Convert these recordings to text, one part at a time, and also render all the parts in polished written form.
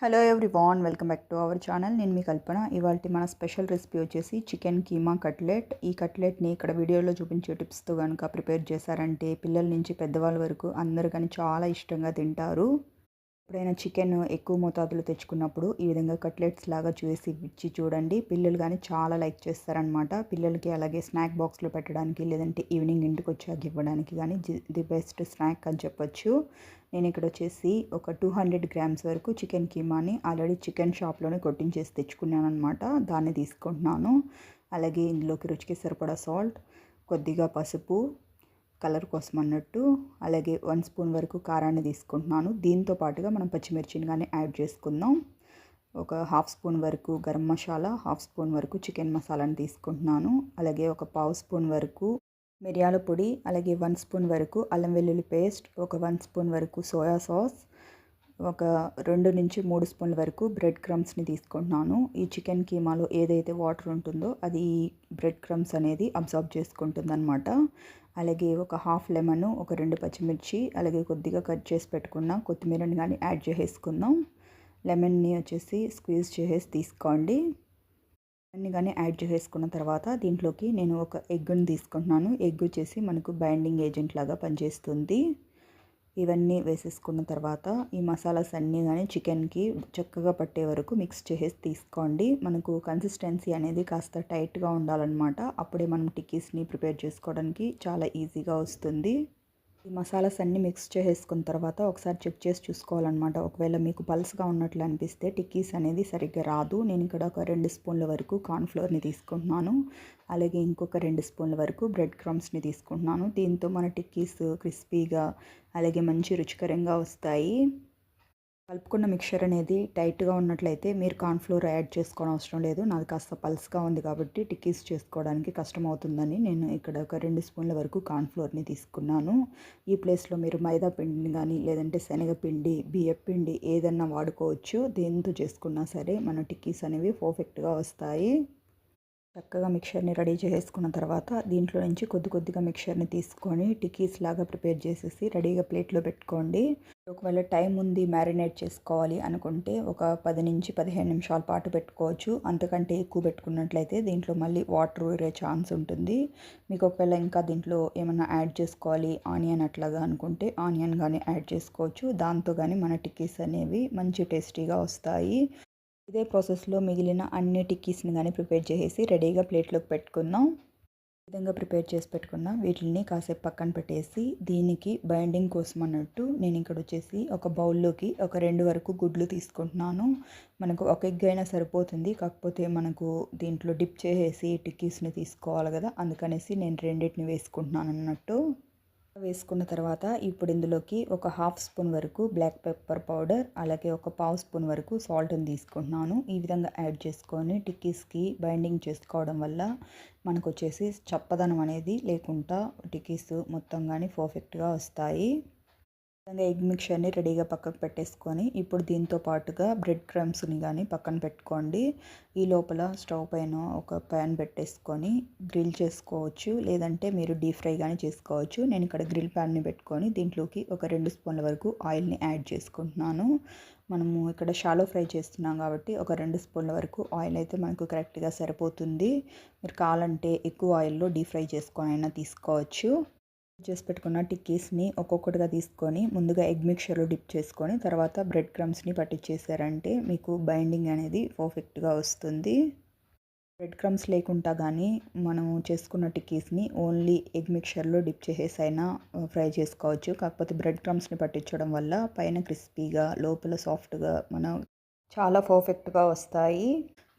Hello everyone, welcome back to our channel. నేను మీ కల్పన. ఇవాల్టి మన స్పెషల్ రెసిపీ వచ్చేసి చికెన్ కీమా కట్లెట్. ఈ కట్లెట్ని ఇక్కడ వీడియోలో చూపించే టిప్స్తో కనుక ప్రిపేర్ చేశారంటే పిల్లల నుంచి పెద్దవాళ్ళ వరకు అందరూ కానీ చాలా ఇష్టంగా తింటారు. ఎప్పుడైనా చికెన్ ఎక్కువ మోతాదులో తెచ్చుకున్నప్పుడు ఈ విధంగా కట్లెట్స్ లాగా చేసి ఇచ్చి చూడండి. పిల్లలు కానీ చాలా లైక్ చేస్తారనమాట. పిల్లలకి అలాగే స్నాక్ బాక్స్లో పెట్టడానికి, లేదంటే ఈవినింగ్ ఇంటికి వచ్చాక ఇవ్వడానికి కానీ ది బెస్ట్ స్నాక్ అని చెప్పొచ్చు. నేను ఇక్కడ వచ్చేసి ఒక 200 గ్రామ్స్ వరకు చికెన్ కీమాని ఆల్రెడీ చికెన్ షాప్లోనే కొట్టించేసి తెచ్చుకున్నాను అనమాట. దాన్ని తీసుకుంటున్నాను. అలాగే ఇందులోకి రుచికి సరిపడా సాల్ట్, కొద్దిగా పసుపు కలర్ కోసం అన్నట్టు, అలాగే 1 స్పూన్ వరకు కారాన్ని తీసుకుంటున్నాను. దీంతో పాటుగా మనం పచ్చిమిర్చిని కానీ యాడ్ చేసుకుందాం. ఒక 1/2 స్పూన్ వరకు గరం మసాలా, 1/2 స్పూన్ వరకు చికెన్ మసాలాని తీసుకుంటున్నాను. అలాగే ఒక 1/2 స్పూన్ వరకు మిరియాల పొడి, అలాగే 1 స్పూన్ వరకు అల్లం వెల్లుల్లి పేస్ట్, ఒక 1 స్పూన్ వరకు సోయా సాస్, ఒక 2-3 స్పూన్ల వరకు బ్రెడ్ క్రమ్స్ని తీసుకుంటున్నాను. ఈ చికెన్ కీమాలో ఏదైతే వాటర్ ఉంటుందో అది బ్రెడ్ క్రమ్స్ అనేది అబ్జార్బ్ చేసుకుంటుందన్నమాట. అలాగే ఒక హాఫ్ లెమన్, ఒక 2 పచ్చిమిర్చి, అలాగే కొద్దిగా కట్ చేసి పెట్టుకున్న కొత్తిమీరని కానీ యాడ్ చేసేసుకుందాం. లెమన్ని వచ్చేసి స్క్వీజ్ చేసేసి తీసుకోండి. అన్నీ కానీ యాడ్ చేసేసుకున్న తర్వాత దీంట్లోకి నేను ఒక ఎగ్ని తీసుకుంటున్నాను. ఎగ్ వచ్చేసి మనకు బైండింగ్ ఏజెంట్ లాగా పనిచేస్తుంది. ఇవన్నీ వేసేసుకున్న తర్వాత ఈ మసాలాస్ అన్నీ కానీ చికెన్కి చక్కగా పట్టే వరకు మిక్స్ చేసేసి తీసుకోండి. మనకు కన్సిస్టెన్సీ అనేది కాస్త టైట్గా ఉండాలన్నమాట. అప్పుడే మనం టిక్కీస్ని ప్రిపేర్ చేసుకోవడానికి చాలా ఈజీగా వస్తుంది. ఈ మసాలాస్ అన్నీ మిక్స్ చేసేసుకున్న తర్వాత ఒకసారి చెక్ చేసి చూసుకోవాలన్నమాట. ఒకవేళ మీకు పల్స్గా ఉన్నట్లు అనిపిస్తే టిక్కీస్ అనేది సరిగ్గా రాదు. నేను ఇక్కడ ఒక 2 స్పూన్ల వరకు కార్న్ఫ్లోర్ని తీసుకుంటున్నాను. అలాగే ఇంకొక 2 స్పూన్ల వరకు బ్రెడ్ క్రమ్స్ని తీసుకుంటున్నాను. దీంతో మన టిక్కీస్ క్రిస్పీగా అలాగే మంచి రుచికరంగా వస్తాయి. కలుపుకున్న మిక్చర్ అనేది టైట్గా ఉన్నట్లయితే మీరు కార్న్ఫ్లోర్ యాడ్ చేసుకోవడం అవసరం లేదు. నాది కాస్త పల్స్గా ఉంది కాబట్టి టిక్కీస్ చేసుకోవడానికి కష్టమవుతుందని నేను ఇక్కడ ఒక 2 స్పూన్ల వరకు కార్న్ఫ్లోర్ని తీసుకున్నాను. ఈ ప్లేస్లో మీరు మైదా పిండిని కానీ, లేదంటే శనగపిండి, బియ్యపిండి ఏదన్నా వాడుకోవచ్చు. దేంతో చేసుకున్నా సరే మన టిక్కీస్ అనేవి పర్ఫెక్ట్గా వస్తాయి. చక్కగా మిక్చర్ని రెడీ చేసుకున్న తర్వాత దీంట్లో నుంచి కొద్దిగా మిక్చర్ని తీసుకొని టిక్కీస్ లాగా ప్రిపేర్ చేసేసి రెడీగా ప్లేట్లో పెట్టుకోండి. ఒకవేళ టైం ఉంది మ్యారినేట్ చేసుకోవాలి అనుకుంటే ఒక 10 నుంచి 15 నిమిషాల పాటు పెట్టుకోవచ్చు. అంతకంటే ఎక్కువ పెట్టుకున్నట్లయితే దీంట్లో మళ్ళీ వాటర్ ఊరే ఛాన్స్ ఉంటుంది. మీకు ఒకవేళ ఇంకా దీంట్లో ఏమైనా యాడ్ చేసుకోవాలి ఆనియన్ అట్లాగా అనుకుంటే ఆనియన్ కానీ యాడ్ చేసుకోవచ్చు. దాంతో కానీ మన టిక్కీస్ అనేవి మంచి టేస్టీగా వస్తాయి. ఇదే ప్రాసెస్లో మిగిలిన అన్ని టిక్కీస్ని కానీ ప్రిపేర్ చేసేసి రెడీగా ప్లేట్లోకి పెట్టుకుందాం. ఈ విధంగా ప్రిపేర్ చేసి పెట్టుకున్న వీటిని కాసేపు పక్కన పెట్టేసి దీనికి బైండింగ్ కోసం అన్నట్టు నేను ఇక్కడ వచ్చేసి ఒక బౌల్లోకి ఒక 2 వరకు గుడ్లు తీసుకుంటున్నాను. మనకు ఒక ఎగ్ అయినా సరిపోతుంది. కాకపోతే మనకు దీంట్లో డిప్ చేసేసి టిక్కీస్ని తీసుకోవాలి కదా, అందుకనేసి నేను రెండింటిని వేసుకుంటున్నాను అన్నట్టు. వేసుకున్న తర్వాత ఇప్పుడు ఇందులోకి ఒక 1/2 స్పూన్ వరకు బ్లాక్ పెప్పర్ పౌడర్, అలాగే ఒక 1/2 స్పూన్ వరకు సాల్ట్ని తీసుకుంటున్నాను. ఈ విధంగా యాడ్ చేసుకొని టిక్కీస్కి బైండింగ్ చేసుకోవడం వల్ల మనకు వచ్చేసి చప్పదనం అనేది లేకుండా టిక్కీస్ మొత్తం కానీ పర్ఫెక్ట్గా వస్తాయి. విధంగా ఎగ్ మిక్చర్ని రెడీగా పక్కకు పెట్టేసుకొని ఇప్పుడు దీంతో పాటుగా బ్రెడ్ క్రమ్స్ని కానీ పక్కన పెట్టుకోండి. ఈ లోపల స్టవ్ పైన ఒక ప్యాన్ పెట్టేసుకొని గ్రిల్ చేసుకోవచ్చు, లేదంటే మీరు డీప్ ఫ్రై కానీ చేసుకోవచ్చు. నేను ఇక్కడ గ్రిల్ ప్యాన్ని పెట్టుకొని దీంట్లోకి ఒక 2 స్పూన్ల వరకు ఆయిల్ని యాడ్ చేసుకుంటున్నాను. మనము ఇక్కడ షాలో ఫ్రై చేస్తున్నాం కాబట్టి ఒక 2 స్పూన్ల వరకు ఆయిల్ అయితే మనకు కరెక్ట్గా సరిపోతుంది. మీరు కావాలంటే ఎక్కువ ఆయిల్లో డీప్ ఫ్రై చేసుకొని అయినా తీసుకోవచ్చు. చేసి పెట్టుకున్న టిక్కీస్ని ఒక్కొక్కటిగా తీసుకొని ముందుగా ఎగ్ మిక్చర్లో డిప్ చేసుకొని తర్వాత బ్రెడ్ క్రమ్స్ని పట్టించేసారంటే మీకు బైండింగ్ అనేది పర్ఫెక్ట్గా వస్తుంది. బ్రెడ్ క్రమ్స్ లేకుండా కానీ మనం చేసుకున్న టిక్కీస్ని ఓన్లీ ఎగ్ మిక్చర్లో డిప్ చేసేసి అయినా ఫ్రై చేసుకోవచ్చు. కాకపోతే బ్రెడ్ క్రమ్స్ని పట్టించడం వల్ల పైన క్రిస్పీగా లోపల సాఫ్ట్గా చాలా పర్ఫెక్ట్గా వస్తాయి.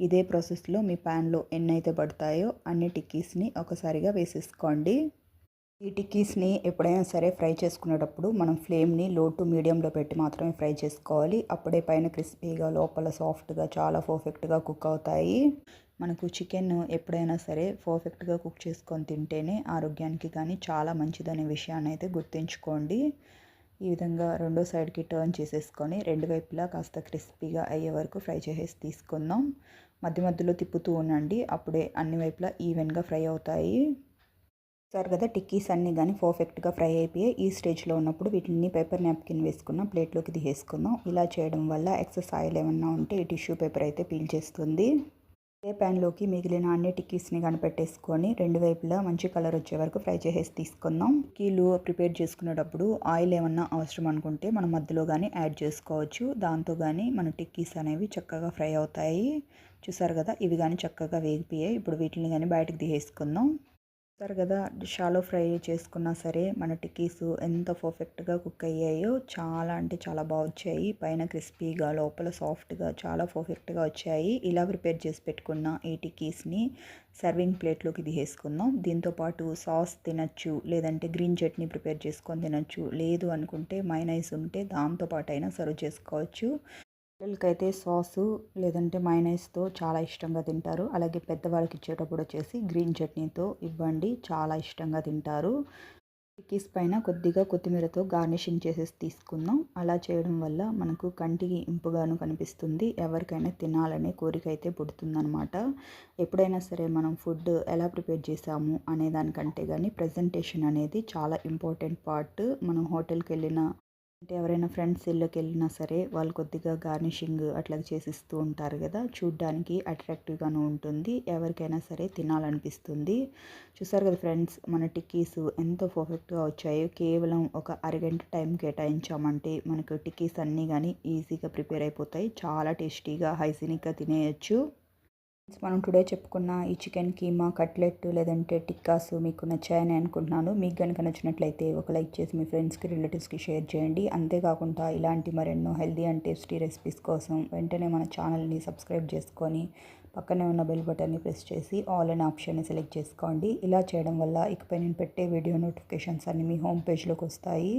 ఇదే ప్రాసెస్లో మీ ప్యాన్లో ఎన్నైతే పడతాయో అన్ని టిక్కీస్ని ఒకసారిగా వేసేసుకోండి. ఈ టిక్కీస్ని ఎప్పుడైనా సరే ఫ్రై చేసుకునేటప్పుడు మనం ఫ్లేమ్ని లో టు మీడియంలో పెట్టి మాత్రమే ఫ్రై చేసుకోవాలి. అప్పుడే పైన క్రిస్పీగా లోపల సాఫ్ట్గా చాలా పర్ఫెక్ట్గా కుక్ అవుతాయి. మనకు చికెన్ ఎప్పుడైనా సరే పర్ఫెక్ట్గా కుక్ చేసుకొని తింటేనే ఆరోగ్యానికి కానీ చాలా మంచిదనే విషయాన్ని అయితే గుర్తుంచుకోండి. ఈ విధంగా రెండో సైడ్కి టర్న్ చేసేసుకొని రెండు వైపులా కాస్త క్రిస్పీగా అయ్యే వరకు ఫ్రై చేసేసి తీసుకుందాం. మధ్య మధ్యలో తిప్పుతూ ఉండండి, అప్పుడే అన్ని వైపులా ఈవెన్గా ఫ్రై అవుతాయి. చూసారు కదా టిక్కీస్ అన్నీ కానీ పర్ఫెక్ట్గా ఫ్రై అయిపోయాయి. ఈ స్టేజ్లో ఉన్నప్పుడు వీటిని పేపర్ నాప్కిన్ వేసుకున్న ప్లేట్లోకి తీసేసుకుందాం. ఇలా చేయడం వల్ల ఎక్సెస్ ఆయిల్ ఏమన్నా ఉంటే ఈ టిష్యూ పేపర్ అయితే పీల్ చేస్తుంది. అదే ప్యాన్లోకి మిగిలిన అన్ని టిక్కీస్ని కనిపెట్టేసుకొని రెండు వైపులా మంచి కలర్ వచ్చే వరకు ఫ్రై చేసేసి తీసుకుందాం. టిక్కీలు ప్రిపేర్ చేసుకునేటప్పుడు ఆయిల్ ఏమన్నా అవసరం అనుకుంటే మనం మధ్యలో కానీ యాడ్ చేసుకోవచ్చు. దాంతో కానీ మన టిక్కీస్ అనేవి చక్కగా ఫ్రై అవుతాయి. చూసారు కదా ఇవి కానీ చక్కగా వేగిపోయాయి. ఇప్పుడు వీటిని కానీ బయటకు తీసేసుకుందాం. చూస్తారు కదా షాలో ఫ్రై చేసుకున్నా సరే మన టిక్కీస్ ఎంత పర్ఫెక్ట్గా కుక్ అయ్యాయో చాలా అంటే చాలా బాగా వచ్చాయి. పైన క్రిస్పీగా లోపల సాఫ్ట్గా చాలా పర్ఫెక్ట్గా వచ్చాయి. ఇలా ప్రిపేర్ చేసి పెట్టుకున్న ఈ టిక్కీస్ని సర్వింగ్ ప్లేట్లోకి తీసేసుకుందాం. దీంతోపాటు సాస్ తినచ్చు, లేదంటే గ్రీన్ చట్నీ ప్రిపేర్ చేసుకొని తినచ్చు, లేదు అనుకుంటే మైనైస్ ఉంటే దాంతోపాటు అయినా సర్వ్ చేసుకోవచ్చు. పిల్లలకైతే సాసు లేదంటే మైనైస్తో చాలా ఇష్టంగా తింటారు. అలాగే పెద్దవాళ్ళకి ఇచ్చేటప్పుడు వచ్చేసి గ్రీన్ చట్నీతో ఇవ్వండి, చాలా ఇష్టంగా తింటారు. టిక్కీస్ పైన కొద్దిగా కొత్తిమీరతో గార్నిషింగ్ చేసేసి తీసుకుందాం. అలా చేయడం వల్ల మనకు కంటికి ఇంపుగాను కనిపిస్తుంది. ఎవరికైనా తినాలనే కోరిక అయితే పుడుతుందనమాట. ఎప్పుడైనా సరే మనం ఫుడ్ ఎలా ప్రిపేర్ చేసాము అనే దానికంటే కానీ ప్రజెంటేషన్ అనేది చాలా ఇంపార్టెంట్ పార్ట్. మనం హోటల్కి వెళ్ళిన అంటే ఎవరైనా ఫ్రెండ్స్ ఇళ్ళకి వెళ్ళినా సరే వాళ్ళు కొద్దిగా గార్నిషింగ్ అట్లా చేసిస్తూ ఉంటారు కదా, చూడ్డానికి అట్రాక్టివ్గాను ఉంటుంది, ఎవరికైనా సరే తినాలనిపిస్తుంది. చూసారు కదా ఫ్రెండ్స్, మన టిక్కీస్ ఎంత పర్ఫెక్ట్గా వచ్చాయో. కేవలం ఒక అరగంట టైం కేటాయించామంటే మనకు టిక్కీస్ అన్నీ కానీ ఈజీగా ప్రిపేర్ అయిపోతాయి. చాలా టేస్టీగా హైజీనిక్గా తినేయచ్చు. మనం టుడే చెప్పుకున్న ఈ చికెన్ కీమా కట్లెట్ లేదంటే టిక్కాస్ మీకు నచ్చాయని అనుకుంటున్నాను. మీకు కనుక నచ్చినట్లయితే ఒక లైక్ చేసి మీ ఫ్రెండ్స్కి రిలేటివ్స్కి షేర్ చేయండి. అంతేకాకుండా ఇలాంటి మరెన్నో హెల్దీ అండ్ టేస్టీ రెసిపీస్ కోసం వెంటనే మన ఛానల్ని సబ్స్క్రైబ్ చేసుకొని పక్కనే ఉన్న బెల్ బటన్ని ప్రెస్ చేసి ఆల్ అనే ఆప్షన్ని సెలెక్ట్ చేసుకోండి. ఇలా చేయడం వల్ల ఇకపై నేను పెట్టే వీడియో నోటిఫికేషన్స్ అన్నీ మీ హోమ్ పేజ్లోకి వస్తాయి.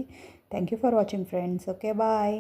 Thank you for watching friends. Okay bye.